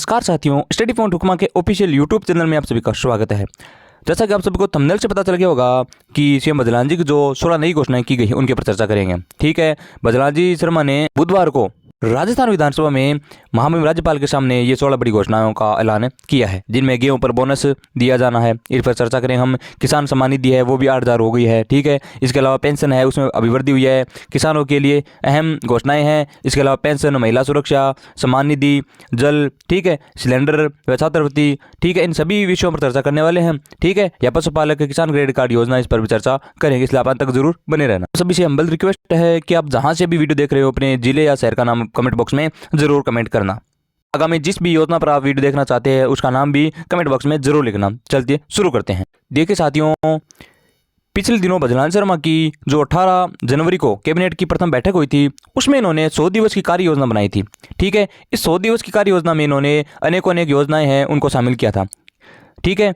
नमस्कार साथियों, study point हुक्मा के ऑफिशियल यूट्यूब चैनल में आप सभी का स्वागत है। जैसा कि आप सभी को थंबनेल से पता चल गया होगा कि सीएम बजरंग जी की जो 16 नई घोषणाएं की गई है उनके पर चर्चा करेंगे। ठीक है, बजरंग जी शर्मा ने बुधवार को राजस्थान विधानसभा में महामहिम राज्यपाल के सामने ये 16 बड़ी घोषणाओं का ऐलान किया है, जिनमें गेहूं पर बोनस दिया जाना है, इस पर चर्चा करें हम। किसान सम्मान निधि है वो भी 8,000 हो गई है। ठीक है, इसके अलावा पेंशन है उसमें अभिवृद्धि हुई है, किसानों के लिए अहम घोषणाएं हैं। इसके अलावा पेंशन, महिला सुरक्षा, सम्मान निधि, जल, ठीक है, सिलेंडर व छात्रवृत्ति, ठीक है, इन सभी विषयों पर चर्चा करने वाले हैं। ठीक है, या पशुपालक किसान क्रेडिट कार्ड योजना, इस पर भी चर्चा करेंगे, इसलिए आप अंत तक जरूर बने रहना। सभी से हम्बल रिक्वेस्ट है कि आप जहां से भी वीडियो देख रहे हो अपने जिले या शहर का नाम कमेंट बॉक्स में जरूर कमेंट करना। आगामी जिस भी योजना पर आप वीडियो देखना चाहते हैं उसका नाम भी कमेंट बॉक्स में जरूर लिखना। चलते शुरू करते हैं। देखिए साथियों, पिछले दिनों बजरंग शर्मा की जो 18 जनवरी को कैबिनेट की प्रथम बैठक हुई थी उसमें इन्होंने 100 दिवस की कार्य योजना बनाई थी। ठीक है, इस 100 दिवस की कार्य योजना में इन्होंने अनेकों योजनाएं हैं उनको शामिल किया था। ठीक है,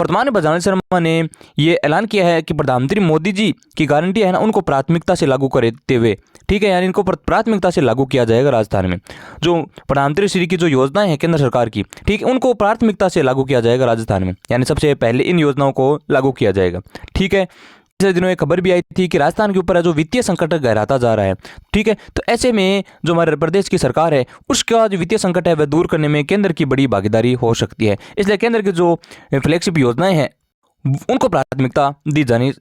वर्तमान में बजरंग शर्मा ने ये ऐलान किया है कि प्रधानमंत्री मोदी जी की गारंटी है ना, उनको प्राथमिकता से लागू करते हुए, ठीक है, यानी इनको प्राथमिकता से लागू किया जाएगा। राजस्थान में जो प्रधानमंत्री श्री की जो योजनाएं हैं केंद्र सरकार की, ठीक है, उनको प्राथमिकता से लागू किया जाएगा राजस्थान में, यानी सबसे पहले इन योजनाओं को लागू किया जाएगा। ठीक है, पिछले दिनों एक खबर भी आई थी कि राजस्थान के ऊपर जो वित्तीय संकट गहराता जा रहा है। ठीक है, तो ऐसे में जो हमारे प्रदेश की सरकार है उसका जो वित्तीय संकट है वह दूर करने में केंद्र की बड़ी भागीदारी हो सकती है। इसलिए केंद्र की जो फ्लैगशिप योजनाएं हैं उनको प्राथमिकता दी जानी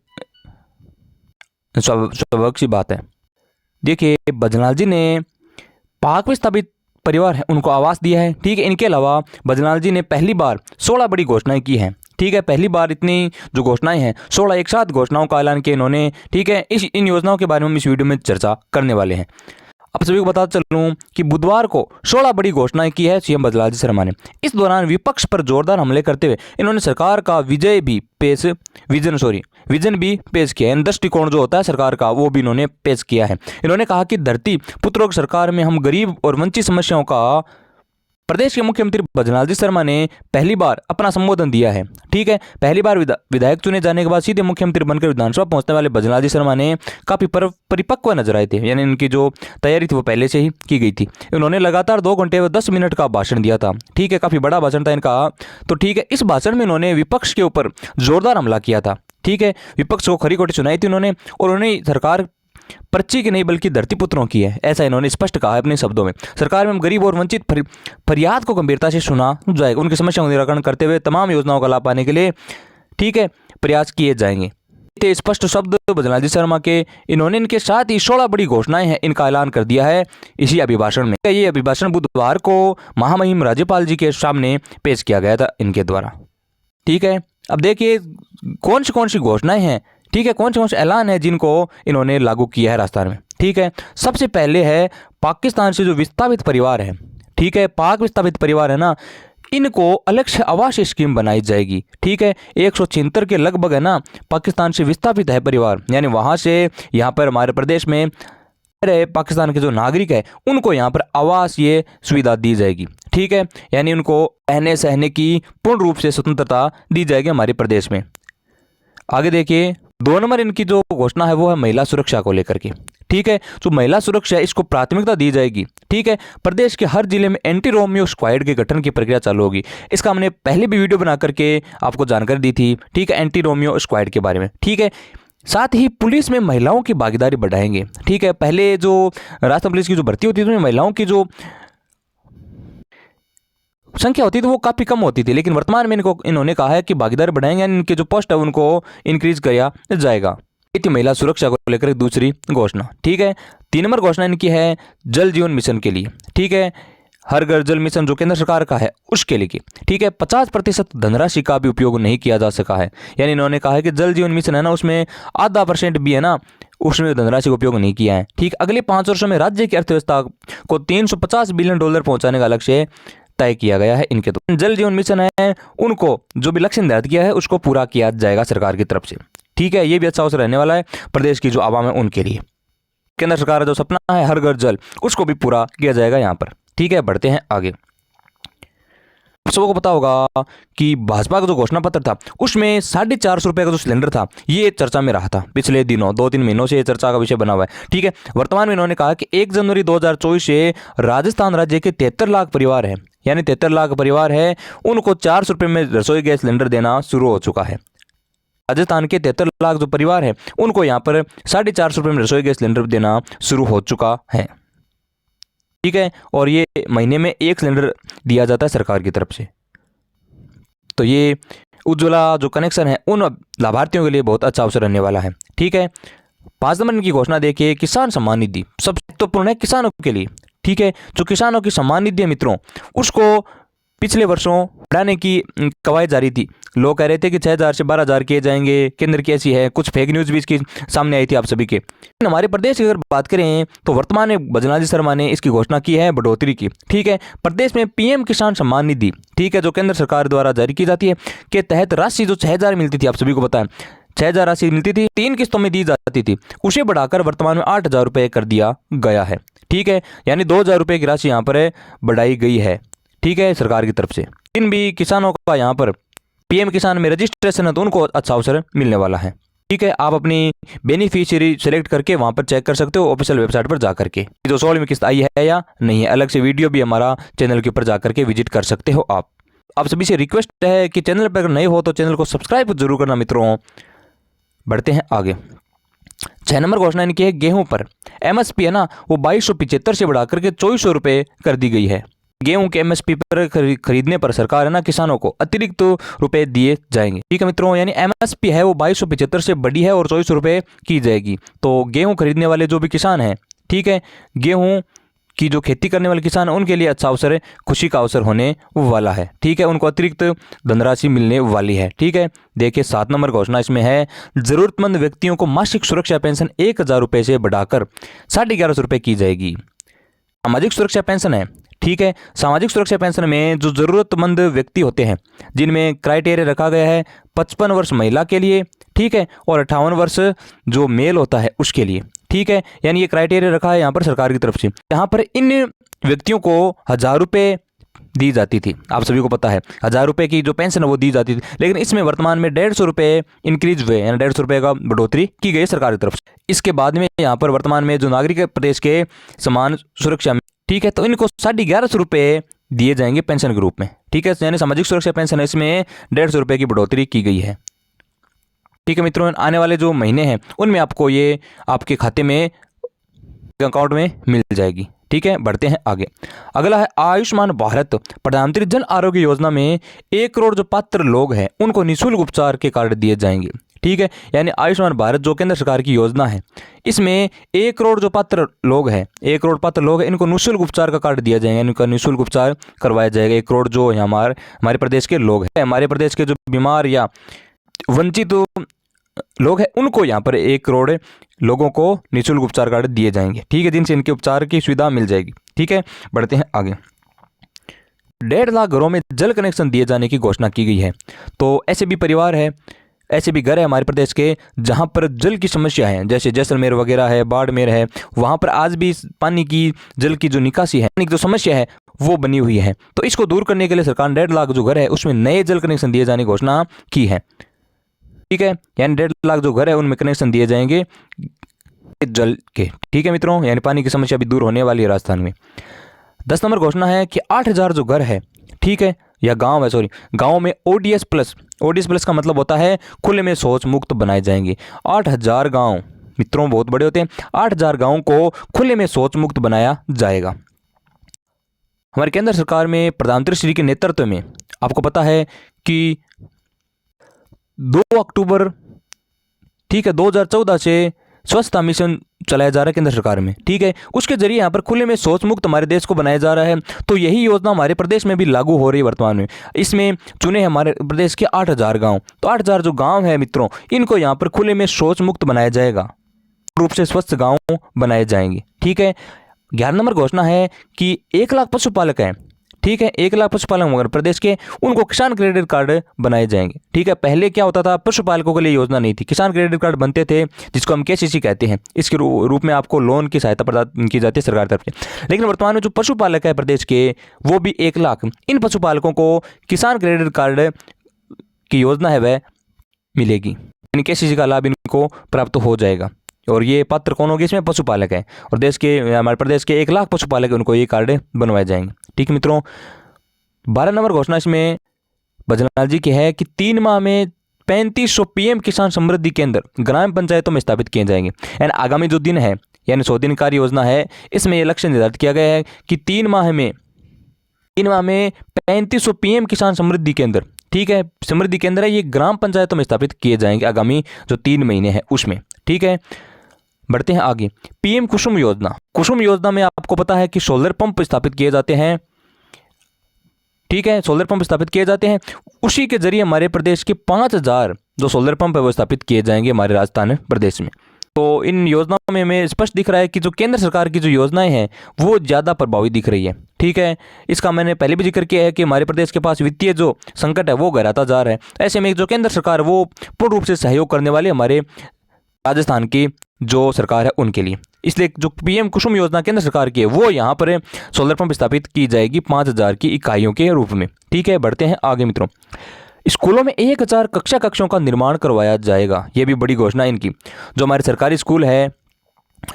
स्वाभाविक सी बात है। देखिए, बजरंग जी ने पाक विस्थापित परिवार है उनको आवास दिया है। ठीक है, इनके अलावा बजरंग जी ने पहली बार 16 बड़ी घोषणाएं की हैं। ठीक है, पहली बार इतनी जो घोषणाएं हैं 16 एक साथ घोषणाओं का ऐलान किया इन्होंने। ठीक है, इन योजनाओं के बारे में हम इस वीडियो में चर्चा करने वाले हैं। आप सभी को बता चलूं कि बुधवार को 16 बड़ी घोषणाएं की है सीएम बजरंग शर्मा ने। इस दौरान विपक्ष पर जोरदार हमले करते हुए इन्होंने सरकार का विजन भी पेश किया है। दृष्टिकोण जो होता है सरकार का वो भी इन्होंने पेश किया है। इन्होंने कहा कि धरती पुत्रों की सरकार में हम गरीब और वंचित समस्याओं का प्रदेश के मुख्यमंत्री बजरंग शर्मा ने पहली बार अपना संबोधन दिया है। ठीक है, पहली बार विधायक चुने जाने के बाद सीधे मुख्यमंत्री बनकर विधानसभा पहुंचने वाले बजरंग शर्मा ने काफी परिपक्व नजर आए थे, यानी इनकी जो तैयारी थी वो पहले से ही की गई थी। उन्होंने लगातार 2 घंटे व 10 मिनट का भाषण दिया था। ठीक है, काफी बड़ा भाषण था इनका। तो ठीक है, इस भाषण में इन्होंने विपक्ष के ऊपर जोरदार हमला किया था। ठीक है, विपक्ष को खरी खोटी सुनाई थी उन्होंने, और उन्होंने सरकार पर्ची की नहीं बल्कि धरती पुत्रों की है, ऐसा इन्होंने स्पष्ट कहा है अपने शब्दों में। सरकार में हम गरीब और वंचित फरियाद को गंभीरता से सुना जाएगा, उनकी समस्याओं का निराकरण करते हुए तमाम योजनाओं का लाभ पाने के लिए, ठीक है, प्रयास किए जाएंगे। इतने स्पष्ट शब्द बजरंग शर्मा के इन्होंने इनके साथ ही 16 बड़ी घोषणाएं हैं इनका ऐलान कर दिया है इसी अभिभाषण में। ये अभिभाषण बुधवार को महामहिम राज्यपाल जी के सामने पेश किया गया था इनके द्वारा। ठीक है, अब देखिए कौन सी घोषणाएं हैं, ठीक है, कौन से ऐलान है जिनको इन्होंने लागू किया है राजस्थान में। ठीक है, सबसे पहले है पाकिस्तान से जो विस्थापित परिवार है, ठीक है, पाक विस्थापित परिवार है ना, इनको अलग से आवास स्कीम बनाई जाएगी। ठीक है, 176 के लगभग है ना पाकिस्तान से विस्थापित है परिवार, यानी वहाँ से यहाँ पर हमारे प्रदेश में रहे पाकिस्तान के जो नागरिक है उनको यहाँ पर आवास ये सुविधा दी जाएगी। ठीक है, यानी उनको रहने सहने की पूर्ण रूप से स्वतंत्रता दी जाएगी हमारे प्रदेश में। आगे देखिए, 2 नंबर इनकी जो घोषणा है वो है महिला सुरक्षा को लेकर के। ठीक है, जो महिला सुरक्षा है इसको प्राथमिकता दी जाएगी। ठीक है, प्रदेश के हर जिले में एंटी रोमियो स्क्वाड के गठन की प्रक्रिया चालू होगी। इसका हमने पहले भी वीडियो बना करके आपको जानकारी दी थी। ठीक है, एंटी रोमियो स्क्वाड के बारे में। ठीक है, साथ ही पुलिस में महिलाओं की भागीदारी बढ़ाएंगे। ठीक है, पहले जो राजस्थान पुलिस की जो भर्ती होती थी उसमें महिलाओं की जो संख्या होती थी वो काफ़ी कम होती थी, लेकिन वर्तमान में इन्होंने कहा है कि भागीदारी बढ़ाएंगे, यानी इनके जो पोस्ट है उनको इंक्रीज किया जाएगा। ये थी महिला सुरक्षा को लेकर दूसरी घोषणा। ठीक है, 3 नंबर घोषणा इनकी है जल जीवन मिशन के लिए। ठीक है, हर घर जल मिशन जो केंद्र सरकार का है उसके लिए। ठीक है, 50% धनराशि का भी उपयोग नहीं किया जा सका है, यानी इन्होंने कहा है कि जल जीवन मिशन है ना उसमें आधा % भी है ना उसमें धनराशि का उपयोग नहीं किया है। ठीक, अगले 5 वर्षों में राज्य की अर्थव्यवस्था को $350 बिलियन पहुंचाने का लक्ष्य तय किया गया है इनके। तो जल जीवन मिशन है उनको जो भी लक्ष्य निर्धारित किया है उसको पूरा किया जाएगा सरकार की तरफ से। ठीक है, ये भी अच्छा अवसर रहने वाला है प्रदेश की जो आवाम है उनके लिए। केंद्र सरकार का जो सपना है हर घर जल उसको भी पूरा किया जाएगा यहाँ पर। ठीक है, बढ़ते हैं आगे। सबको पता होगा कि भाजपा का जो घोषणा पत्र था उसमें 450 रुपये का जो सिलेंडर था ये चर्चा में रहा था पिछले दिनों, 2-3 महीनों से ये चर्चा का विषय बना हुआ है। ठीक है, वर्तमान में इन्होंने कहा कि 1 जनवरी 2024 से राजस्थान राज्य के 73 लाख परिवार हैं यानी 73 लाख परिवार है, उनको 400 रुपये में रसोई गैस सिलेंडर देना शुरू हो चुका है। राजस्थान के 73 लाख जो परिवार है उनको यहाँ पर 450 रुपये में रसोई गैस सिलेंडर देना शुरू हो चुका है। ठीक है, और ये महीने में 1 सिलेंडर दिया जाता है सरकार की तरफ से। तो ये उज्ज्वला जो कनेक्शन है उन लाभार्थियों के लिए बहुत अच्छा अवसर रहने वाला है। ठीक है, 5 नंबर की घोषणा देखिए, किसान सम्मान निधि सबसे महत्वपूर्ण है किसानों के लिए। ठीक है, जो किसानों की सम्मान निधि है मित्रों, उसको पिछले वर्षों बढ़ाने की कवायद जारी थी। लोग कह रहे थे कि 6,000 से 12,000 किए जाएंगे, केंद्र की ऐसी है, कुछ फेक न्यूज़ भी इसकी सामने आई थी आप सभी के। हमारे प्रदेश की अगर बात करें तो वर्तमान में भजनलाल जी शर्मा ने इसकी घोषणा की है बढ़ोतरी की। ठीक है, प्रदेश में पीएम किसान सम्मान निधि, ठीक है, जो केंद्र सरकार द्वारा जारी की जाती है, के तहत राशि जो 6,000 मिलती थी, आप सभी को पता है 6,000 राशि मिलती थी, 3 किस्तों में दी जाती थी, उसे बढ़ाकर वर्तमान में 8,000 रुपये कर दिया गया है। ठीक है, यानी 2,000 रुपये की राशि यहाँ पर बढ़ाई गई है। ठीक है, सरकार की तरफ से जिन भी किसानों का यहाँ पर पीएम किसान में रजिस्ट्रेशन है तो उनको अच्छा अवसर मिलने वाला है। ठीक है, आप अपनी बेनिफिशियरी सेलेक्ट करके वहाँ पर चेक कर सकते हो ऑफिशियल वेबसाइट पर जा करके, जो 16वीं किस्त आई है या नहीं है। अलग से वीडियो भी हमारा चैनल के ऊपर जा करके विजिट कर सकते हो। आप सभी से रिक्वेस्ट है कि चैनल पर अगर नए हो तो चैनल को सब्सक्राइब जरूर करना मित्रों। बढ़ते हैं आगे। 6 नंबर घोषणा इनकी है गेहूं पर एमएसपी है ना, वो 2275 से बढ़ा करके 2400 रुपये कर दी गई है। गेहूं के एमएसपी पर खरीदने पर सरकार है ना किसानों को अतिरिक्त रुपए दिए जाएंगे। ठीक है मित्रों, यानी एमएसपी है वो 2275 से बढ़ी है और 2400 रुपये की जाएगी। तो गेहूं खरीदने वाले जो भी किसान हैं, ठीक है, गेहूं की जो खेती करने वाले किसान हैं उनके लिए अच्छा अवसर है, खुशी का अवसर होने वाला है। ठीक है, उनको अतिरिक्त धनराशि मिलने वाली है। ठीक है, देखिए 7 नंबर घोषणा इसमें है, जरूरतमंद व्यक्तियों को मासिक सुरक्षा पेंशन 1,000 रुपये से बढ़ाकर 1150 रुपये की जाएगी। सामाजिक सुरक्षा पेंशन है, ठीक है, सामाजिक सुरक्षा पेंशन में जो ज़रूरतमंद व्यक्ति होते हैं जिनमें क्राइटेरिया रखा गया है 55 वर्ष महिला के लिए, ठीक है, और 58 वर्ष जो मेल होता है उसके लिए। ठीक है, यानी ये क्राइटेरिया रखा है यहाँ पर सरकार की तरफ से। यहाँ पर इन व्यक्तियों को 1,000 रुपये दी जाती थी, आप सभी को पता है 1,000 रुपये की जो पेंशन है वो दी जाती थी, लेकिन इसमें वर्तमान में 150 रुपये इंक्रीज हुए, यानी 150 रुपये का बढ़ोतरी की गई सरकार की तरफ से। इसके बाद में यहाँ पर वर्तमान में जो नागरिक प्रदेश के समान सुरक्षा, ठीक है, तो इनको 1150 रुपये दिए जाएंगे पेंशन के रूप में। ठीक है, यानी सामाजिक सुरक्षा पेंशन है इसमें 150 रुपये की बढ़ोतरी की गई है। ठीक है मित्रों, आने वाले जो महीने हैं उनमें आपको ये आपके खाते में अकाउंट में मिल जाएगी। ठीक है, बढ़ते हैं आगे। अगला है आयुष्मान भारत प्रधानमंत्री जन आरोग्य योजना में 1 करोड़ जो पात्र लोग हैं उनको निःशुल्क उपचार के कार्ड दिए जाएंगे। ठीक है, यानी आयुष्मान भारत जो केंद्र सरकार की योजना है, इसमें 1 करोड़ जो पात्र लोग हैं, 1 करोड़ पात्र लोग हैं, इनको निःशुल्क उपचार का कार्ड दिया जाएगा, इनका निःशुल्क उपचार करवाया जाएगा। 1 करोड़ जो हमारे प्रदेश के लोग हैं, हमारे प्रदेश के जो बीमार या वंचित लोग हैं उनको यहाँ पर 1 करोड़ लोगों को निःशुल्क उपचार कार्ड दिए जाएंगे। ठीक है, जिनसे इनके उपचार की सुविधा मिल जाएगी। ठीक है, बढ़ते हैं आगे। 1.5 लाख घरों में जल कनेक्शन दिए जाने की घोषणा की गई है। तो ऐसे भी परिवार है, ऐसे भी घर है हमारे प्रदेश के जहाँ पर जल की समस्या है, जैसे जैसलमेर वगैरह है, बाड़मेर है, वहाँ पर आज भी पानी की जल की जो निकासी है, जो समस्या है वो बनी हुई है। तो इसको दूर करने के लिए सरकार ने 1.5 लाख जो घर है उसमें नए जल कनेक्शन दिए जाने की घोषणा की है। ठीक है, यानी 1.5 लाख जो घर है उनमें कनेक्शन दिए जाएंगे जल के। ठीक है मित्रों, यानी पानी की समस्या भी दूर होने वाली है राजस्थान में। 10 नंबर घोषणा है कि 8,000 जो घर है, ठीक है, या गांव है, सॉरी, गांव में ओडीएस प्लस का मतलब होता है खुले में शौच मुक्त बनाए जाएंगे। 8,000 गांव मित्रों बहुत बड़े होते हैं, 8,000 गांवों को खुले में शौच मुक्त बनाया जाएगा। हमारे केंद्र सरकार में प्रधानमंत्री श्री के नेतृत्व में आपको पता है कि 2 अक्टूबर, ठीक है, 2014 से स्वच्छता मिशन चलाया जा रहा है केंद्र सरकार में। ठीक है, उसके जरिए यहाँ पर खुले में शौच मुक्त हमारे देश को बनाया जा रहा है। तो यही योजना हमारे प्रदेश में भी लागू हो रही है वर्तमान में। इसमें चुने हमारे प्रदेश के 8,000 गांव, तो 8,000 जो गांव है मित्रों, इनको यहाँ पर खुले में शौच मुक्त बनाया जाएगा, रूप से स्वच्छ गांव बनाए जाएंगे। ठीक है, 11 नंबर घोषणा है कि 1 लाख पशुपालक हैं, ठीक है, 1 लाख पशुपालक मगर प्रदेश के, उनको किसान क्रेडिट कार्ड बनाए जाएंगे। ठीक है, पहले क्या होता था, पशुपालकों के लिए योजना नहीं थी, किसान क्रेडिट कार्ड बनते थे जिसको हम केसीसी कहते हैं। इसके रूप में आपको लोन की सहायता प्रदान की जाती है सरकार तरफ से। लेकिन वर्तमान में जो पशुपालक है प्रदेश के वो भी 1 लाख, इन पशुपालकों को किसान क्रेडिट कार्ड की योजना है वह मिलेगी, यानी केसीसी का लाभ इनको प्राप्त हो जाएगा। और ये पात्र कौन होगी, इसमें पशुपालक है, और देश के हमारे प्रदेश के 1 लाख पशुपालक उनको ये कार्ड बनवाए जाएंगे। ठीक है मित्रों, 12 नंबर घोषणा इसमें भजनलाल जी की है कि 3 माह में 3500 पीएम किसान समृद्धि केंद्र ग्राम पंचायतों में स्थापित किए जाएंगे। यानी आगामी जो दिन है, यानी 100 दिन कार्य योजना है, इसमें यह लक्ष्य निर्धारित किया गया है कि 3 माह में 3500 पीएम किसान समृद्धि केंद्र, ठीक है, समृद्धि केंद्र है, ये ग्राम पंचायतों में स्थापित किए जाएंगे आगामी जो 3 महीने हैं उसमें। ठीक है, बढ़ते हैं आगे। पीएम कुसुम योजना, कुसुम योजना में आपको पता है कि सोलर पंप स्थापित किए जाते हैं। ठीक है, सोलर पंप स्थापित किए जाते हैं, उसी के जरिए हमारे प्रदेश के 5000 जो सोलर पंप है वो स्थापित किए जाएंगे हमारे राजस्थान प्रदेश में। तो इन योजनाओं में हमें स्पष्ट दिख रहा है कि जो केंद्र सरकार की जो योजनाएं हैं वो ज़्यादा प्रभावी दिख रही है। ठीक है, इसका मैंने पहले भी जिक्र किया है कि हमारे प्रदेश के पास वित्तीय जो संकट है वो गहराता जा रहा है। ऐसे में जो केंद्र सरकार है वो पूर्ण रूप से सहयोग करने वाले हमारे राजस्थान की जो सरकार है उनके लिए, इसलिए जो पीएम कुसुम योजना केंद्र सरकार की है वो यहाँ पर सोलर पंप स्थापित की जाएगी 5000 की इकाइयों के रूप में। ठीक है, बढ़ते हैं आगे मित्रों। स्कूलों में 1000 कक्षों का निर्माण करवाया जाएगा, ये भी बड़ी घोषणा है इनकी। जो हमारे सरकारी स्कूल है,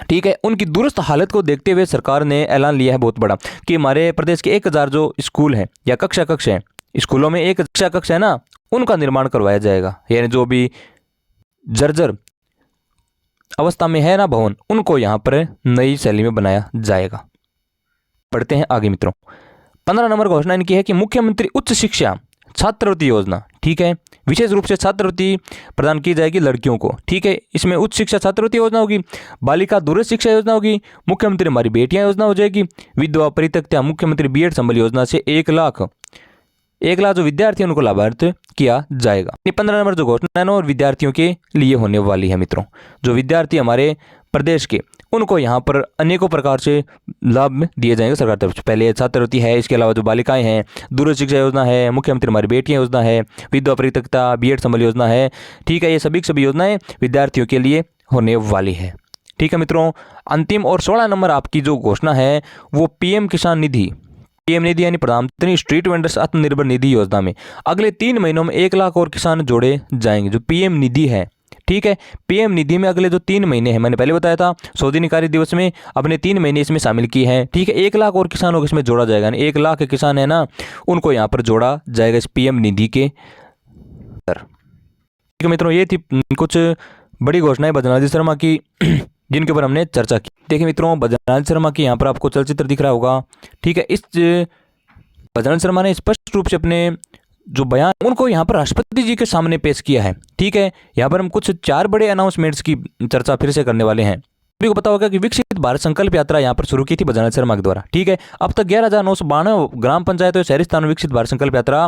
ठीक है, उनकी दुरुस्त हालत को देखते हुए सरकार ने ऐलान लिया है बहुत बड़ा कि हमारे प्रदेश के 1000 जो स्कूल हैं या कक्ष हैं, स्कूलों में 1 कक्ष है ना, उनका निर्माण करवाया जाएगा। यानी जो भी जर्जर अवस्था में है ना भवन, उनको यहाँ पर नई शैली में बनाया जाएगा। पढ़ते हैं आगे मित्रों। 15 नंबर घोषणा इनकी है कि मुख्यमंत्री उच्च शिक्षा छात्रवृत्ति योजना, ठीक है, विशेष रूप से छात्रवृत्ति प्रदान की जाएगी लड़कियों को। ठीक है, इसमें उच्च शिक्षा छात्रवृत्ति योजना होगी, बालिका दूरस्थ शिक्षा योजना होगी, मुख्यमंत्री हमारी बेटियां योजना हो जाएगी, विधवा परित्यक्ता मुख्यमंत्री बीएड संबल योजना से 1 लाख जो विद्यार्थी उनको लाभान्वित किया जाएगा। 15 नंबर जो घोषणा है ना और विद्यार्थियों के लिए होने वाली है मित्रों। जो विद्यार्थी हमारे प्रदेश के, उनको यहाँ पर अनेकों प्रकार से लाभ दिए जाएंगे सरकार तरफ से। पहले छात्रवृत्ति है, इसके अलावा जो बालिकाएं हैं, दूरस्थ शिक्षा योजना है, मुख्यमंत्री हमारी बेटियां योजना है, विधवा परित्यक्ता बीएड संबल योजना है। ठीक है, ये सभी योजनाएं विद्यार्थियों के लिए होने वाली है। ठीक है मित्रों, अंतिम और 16 नंबर आपकी जो घोषणा है वो पीएम किसान निधि, पीएम निधि यानी प्रधानमंत्री स्ट्रीट वेंडर्स आत्मनिर्भर निधि योजना में अगले 3 महीनों में 1 लाख और किसान जोड़े जाएंगे। जो पीएम निधि है, ठीक है, पीएम निधि में अगले जो 3 महीने हैं, मैंने पहले बताया था 100 दिन कार्य दिवस में अपने 3 महीने इसमें शामिल किए हैं। ठीक है, 1 लाख और किसानों को इसमें जोड़ा जाएगा, यानी 1 लाख किसान है ना, उनको यहाँ पर जोड़ा जाएगा इस पीएम निधि के अंदर। ठीक है मित्रों, ये थी कुछ बड़ी घोषणाएं भजनलाल जी शर्मा की जिनके ऊपर हमने चर्चा की। देखिए मित्रों, भजनलाल शर्मा की यहाँ पर आपको चलचित्र दिख रहा होगा। ठीक है, इस भजनलाल शर्मा ने स्पष्ट रूप से अपने जो बयान उनको यहाँ पर राष्ट्रपति जी के सामने पेश किया है। ठीक है, यहाँ पर हम कुछ 4 बड़े अनाउंसमेंट्स की चर्चा फिर से करने वाले हैं। सभी को पता होगा कि विकसित भारत संकल्प यात्रा यहाँ पर शुरू की थी भजनलाल शर्मा के द्वारा। ठीक है, अब तक 11,992 ग्राम पंचायतों शहरी स्थानों में विकसित भारत संकल्प यात्रा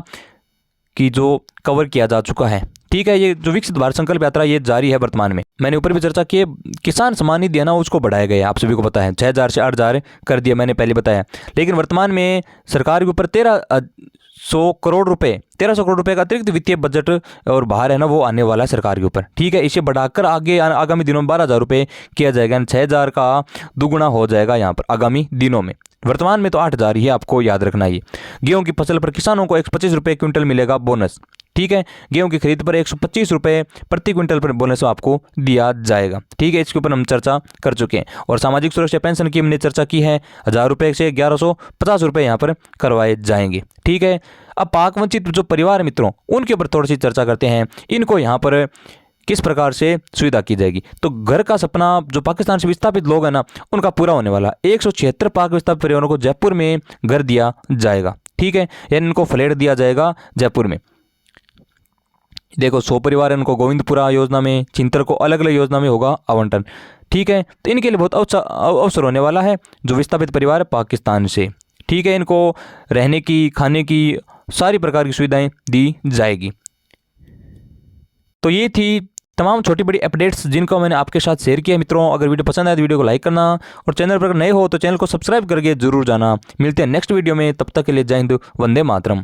की जो कवर किया जा चुका है। ठीक है, ये जो विकसित भारत संकल्प यात्रा ये जारी है वर्तमान में। मैंने ऊपर भी चर्चा की, किसान सम्मान निधि है ना उसको बढ़ाया गया है, आप सभी को पता है 6000 से 8000 कर दिया, मैंने पहले बताया। लेकिन वर्तमान में सरकार के ऊपर 1300 करोड़ रुपए का अतिरिक्त वित्तीय बजट और भार है ना वो आने वाला है सरकार के ऊपर। ठीक है, इसे बढ़ाकर आगे आगामी दिनों में 12000 रुपये किया जाएगा, 6000 का दुगुना हो जाएगा यहाँ पर आगामी दिनों में। वर्तमान में तो 8000 ही, आपको याद रखना है। गेहूं की फसल पर किसानों को 125 रुपये क्विंटल मिलेगा बोनस। ठीक है, गेहूं की खरीद पर 125 रुपये प्रति क्विंटल पर बोनस आपको दिया जाएगा। ठीक है, इसके ऊपर हम चर्चा कर चुके हैं। और सामाजिक सुरक्षा पेंशन की हमने चर्चा की है, 1000 रुपये से 1150 रुपये यहाँ पर करवाए जाएंगे। ठीक है, अब पाक वंचित जो परिवार मित्रों, उनके ऊपर थोड़ी सी चर्चा करते हैं। इनको यहाँ पर किस प्रकार से सुविधा की जाएगी। तो घर का सपना जो पाकिस्तान से विस्थापित लोग हैं ना, उनका पूरा होने वाला 176 पाक विस्थापित परिवारों को जयपुर में घर दिया जाएगा। ठीक है, यानी इनको फ्लैट दिया जाएगा जयपुर में। देखो 100 परिवार है, उनको गोविंदपुरा योजना में, चिंतर को अलग अलग योजना में होगा आवंटन। ठीक है, तो इनके लिए बहुत अवसर होने वाला है जो विस्थापित परिवार पाकिस्तान से। ठीक है, इनको रहने की, खाने की सारी प्रकार की सुविधाएं दी जाएगी। तो ये थी तमाम छोटी बड़ी अपडेट्स जिनको मैंने आपके साथ शेयर किया मित्रों। अगर वीडियो पसंद आए तो वीडियो को लाइक करना और चैनल पर नए हो तो चैनल को सब्सक्राइब करके जरूर जाना। मिलते हैं नेक्स्ट वीडियो में, तब तक के लिए जय हिंद, वंदे मातरम।